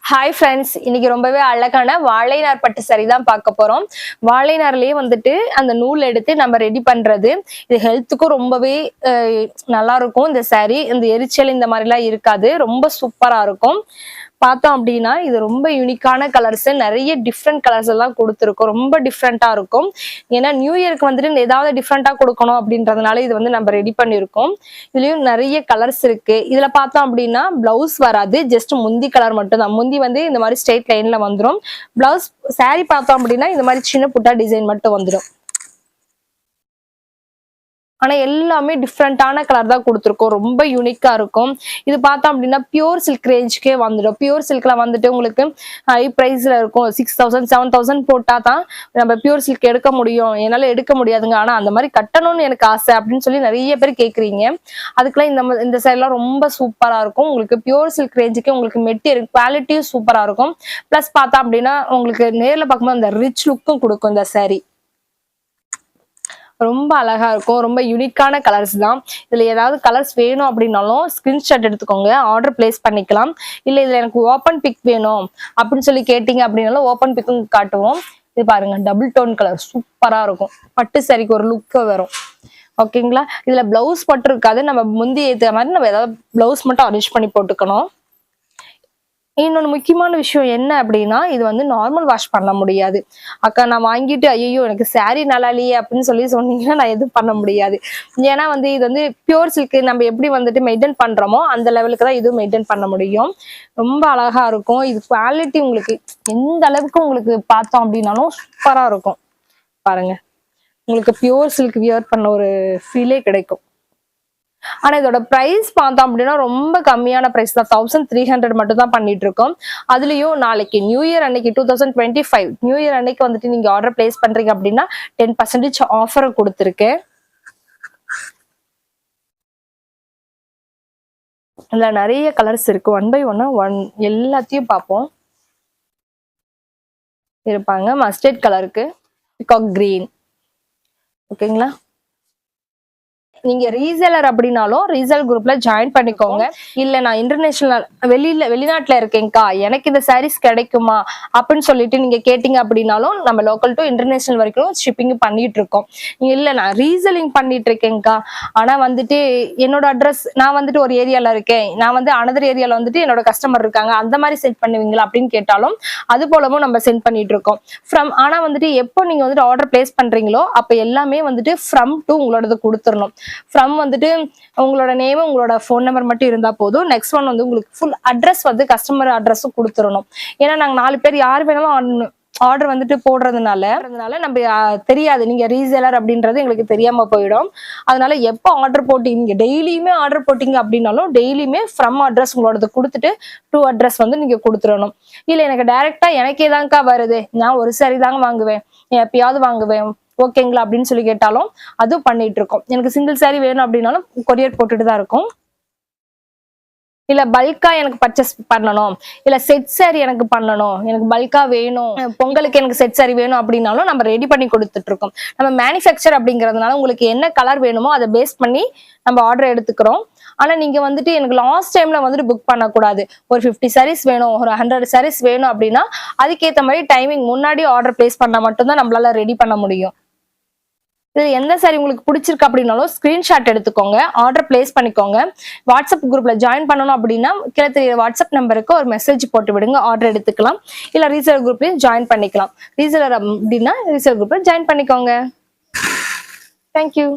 Hi friends, இன்னைக்கு ரொம்பவே அழகான வாழை நார் பட்டு saree தான் பார்க்க போறோம். வாழை நார்லயே வந்துட்டு அந்த நூல் எடுத்து நம்ம ரெடி பண்றது. இது ஹெல்த்துக்கும் ரொம்பவே நல்லா இருக்கும். இந்த saree இந்த எரிச்சல் இந்த மாதிரிலாம் இருக்காது. ரொம்ப சூப்பரா இருக்கும். பார்த்தோம் அப்படின்னா இது ரொம்ப யூனிக்கான கலர்ஸ், நிறைய டிஃப்ரெண்ட் கலர்ஸ் எல்லாம் கொடுத்துருக்கோம். ரொம்ப டிஃப்ரெண்டா இருக்கும். ஏன்னா நியூ இயருக்கு வந்துட்டு ஏதாவது டிஃப்ரெண்டா கொடுக்கணும் அப்படின்றதுனால இது வந்து நம்ம ரெடி பண்ணியிருக்கோம். இதுலயும் நிறைய கலர்ஸ் இருக்கு. இதுல பார்த்தோம் அப்படின்னா பிளவுஸ் வராது, ஜஸ்ட் முந்தி கலர் மட்டும் தான். முந்தி வந்து இந்த மாதிரி ஸ்ட்ரெயிட் லைன்ல வந்துடும். பிளவுஸ் saree பார்த்தோம் அப்படின்னா இந்த மாதிரி சின்ன புட்டா டிசைன் மட்டும் வந்துடும். ஆனா எல்லாமே டிஃப்ரெண்டான கலர் தான் கொடுத்துருக்கோம். ரொம்ப யூனிக்கா இருக்கும். இது பார்த்தோம் அப்படின்னா பியூர் சில்க் ரேஞ்சுக்கே வந்துடும். பியூர் சில்க்ல வந்துட்டு உங்களுக்கு ஹை பிரைஸ்ல இருக்கும். 6000 7000 போட்டா தான் நம்ம பியூர் சில்க் எடுக்க முடியும். என்னால எடுக்க முடியாதுங்க, ஆனா அந்த மாதிரி கட்டணும்னு எனக்கு ஆசை அப்படின்னு சொல்லி நிறைய பேர் கேக்குறீங்க. அதுக்கெல்லாம் இந்த சைட்லாம் ரொம்ப சூப்பரா இருக்கும். உங்களுக்கு பியூர் சில்க் ரேஞ்சுக்கு உங்களுக்கு மெட்டீரியல் குவாலிட்டியும் சூப்பரா இருக்கும். பிளஸ் பார்த்தா அப்படின்னா உங்களுக்கு நேர்ல பார்க்கும்போது அந்த ரிச் லுக்கும் கொடுக்கும் இந்த saree. ரொம்ப அழகா இருக்கும். ரொம்ப யூனிக்கான கலர்ஸ் தான். இதுல ஏதாவது கலர்ஸ் வேணும் அப்படின்னாலும் ஸ்கிரீன்ஷாட் எடுத்துக்கோங்க, ஆர்டர் பிளேஸ் பண்ணிக்கலாம். இல்ல இதுல எனக்கு ஓப்பன் பிக் வேணும் அப்படின்னு சொல்லி கேட்டீங்க அப்படின்னாலும் ஓப்பன் பிக்கும் காட்டுவோம். இது பாருங்க, டபுள் டோன் கலர் சூப்பரா இருக்கும். பட்டு சாரிக்கு ஒரு லுக் வரும். ஓகேங்களா? இதுல பிளவுஸ் பட்டு இருக்காது. நம்ம முந்தி ஏத்த மாதிரி நம்ம ஏதாவது பிளவுஸ் மட்டும் அரேஞ்ச் பண்ணி போட்டுக்கணும். இன்னொன்று முக்கியமான விஷயம் என்ன அப்படின்னா, இது வந்து நார்மல் வாஷ் பண்ண முடியாது. அக்கா நான் வாங்கிட்டு ஐயோ எனக்கு saree நல்லா இல்லையே அப்படின்னு சொல்லி சொன்னீங்கன்னா நான் எதுவும் பண்ண முடியாது. ஏன்னா வந்து இது வந்து பியூர் சில்க் நம்ம எப்படி வந்துட்டு மெயின்டைன் பண்றோமோ அந்த லெவலுக்கு தான் இதுவும் மெயின்டைன் பண்ண முடியும். ரொம்ப அழகா இருக்கும். இது குவாலிட்டி உங்களுக்கு எந்த அளவுக்கு உங்களுக்கு பார்த்தோம் அப்படின்னாலும் சூப்பரா இருக்கும். பாருங்க, உங்களுக்கு பியூர் சில்க் வியர் பண்ண ஒரு ஃபீலே கிடைக்கும். ஆனா இதோட பிரைஸ் பார்த்தோம் அப்படின்னா ரொம்ப கம்மியான பிரைஸ் தான். 1300 மட்டும் தான் பண்ணிட்டு இருக்கோம். அதுலயும் நாளைக்கு நியூ இயர் அன்னைக்கு 2025 நியூ இயர் அன்னைக்கு வந்துட்டு நீங்க ஆர்டர் பிளேஸ் பண்றீங்க அப்படின்னா 10% ஆஃபர் கொடுத்துருக்கேன். இதுல நிறைய கலர்ஸ் இருக்கு. ஒன் பை ஒன் எல்லாத்தையும் பார்ப்போம். இருப்பாங்க மஸ்டர்ட் கலருக்கு, பிகாக் கிரீன். ஓகேங்களா? நீங்க ரீசேலர் அப்படின்னாலும் ரீசேல் குரூப்ல ஜாயின் பண்ணிக்கோங்க. இல்ல நான் இன்டர்நேஷனல் வெளிநாட்டுல இருக்கேன்க்கா, எனக்கு இந்த சாரீஸ் கிடைக்குமா அப்படின்னு சொல்லிட்டு நீங்க கேட்டீங்க அப்படின்னாலும் நம்ம லோக்கல் டு இன்டர்நேஷனல் வரைக்கும் ஷிப்பிங் பண்ணிட்டு இருக்கோம். இல்ல நான் ரீசேலிங் பண்ணிட்டு இருக்கேன்க்கா, ஆனா வந்துட்டு என்னோட அட்ரஸ் நான் வந்துட்டு ஒரு ஏரியால இருக்கேன், நான் வந்து அனதர் ஏரியால வந்துட்டு என்னோட கஸ்டமர் இருக்காங்க, அந்த மாதிரி சென்ட் பண்ணுவீங்களா அப்படின்னு கேட்டாலும் அது போலவும் நம்ம சென்ட் பண்ணிட்டு இருக்கோம். ஆனா வந்துட்டு எப்போ நீங்க வந்துட்டு ஆர்டர் பிளேஸ் பண்றீங்களோ அப்ப எல்லாமே வந்துட்டு ஃப்ரம் டு உங்களோடது கொடுத்துடணும். ஃப்ரம் வந்துட்டு உங்களோட நேம் உங்களோட ஃபோன் நம்பர் மட்டும் இருந்தா போதும். நெக்ஸ்ட் ஒன் வந்து உங்களுக்கு ஃபுல் அட்ரஸ் வந்து கஸ்டமர் அட்ரஸும் கொடுத்துடணும். ஏன்னா நாங்க 4 பேர் யார் வேணாலும் ஆர்டர் வந்துட்டு போடுறதுனால நம்ம தெரியாது நீங்க ரீசேலர் அப்படின்றது எங்களுக்கு தெரியாம போயிடும். அதனால எப்போ ஆர்டர் போட்டீங்க, டெய்லியுமே ஆர்டர் போட்டீங்க அப்படின்னாலும் டெய்லியுமே ஃப்ரம் அட்ரஸ் உங்களோட கொடுத்துட்டு டு அட்ரஸ் வந்து நீங்க கொடுத்துடணும். இல்ல எனக்கு டைரக்டா எனக்கே தான்க்கா வருது, நான் ஒரு saree தாங்க வாங்குவேன், எப்பயாவது வாங்குவேன், ஓகேங்களா அப்படின்னு சொல்லி கேட்டாலும் அதுவும் பண்ணிட்டு இருக்கோம். எனக்கு சிங்கிள் saree வேணும் அப்படின்னாலும் கொரியர் போட்டுட்டு தான் இருக்கும். இல்ல பல்கா எனக்கு பர்ச்சேஸ் பண்ணணும், இல்ல செட் saree எனக்கு பண்ணணும், எனக்கு பல்கா வேணும், பொங்கலுக்கு எனக்கு செட் saree வேணும் அப்படின்னாலும் நம்ம ரெடி பண்ணி கொடுத்துட்டு இருக்கோம். நம்ம மேனுஃபேக்சர் அப்படிங்கறதுனால உங்களுக்கு என்ன கலர் வேணுமோ அதை பேஸ் பண்ணி நம்ம ஆர்டர் எடுத்துக்கிறோம். ஆனா நீங்க வந்துட்டு எனக்கு லாஸ்ட் டைம்ல வந்துட்டு புக் பண்ணக்கூடாது. ஒரு 50 sarees வேணும், ஒரு 100 sarees வேணும் அப்படின்னா அதுக்கேற்ற மாதிரி டைமிங் முன்னாடி ஆர்டர் பிளேஸ் பண்ணா மட்டும்தான் நம்மளால ரெடி பண்ண முடியும். இது எந்த சாரி உங்களுக்கு பிடிச்சிருக்கு அப்படின்னாலும் ஸ்கிரீன்ஷாட் எடுத்துக்கோங்க, ஆர்டர் பிளேஸ் பண்ணிக்கோங்க. வாட்ஸ்அப் குரூப்ல ஜாயின் பண்ணணும் அப்படின்னா கீழே தெரிய வாட்ஸ்அப் நம்பருக்கு ஒரு மெசேஜ் போட்டு விடுங்க, ஆர்டர் எடுத்துக்கலாம். இல்ல ரீசேலர் குரூப்லயும் ஜாயின் பண்ணிக்கலாம். ரீசேலர் அப்படின்னா ரீசேலர் குரூப்ல ஜாயின் பண்ணிக்கோங்க. தேங்க்யூ.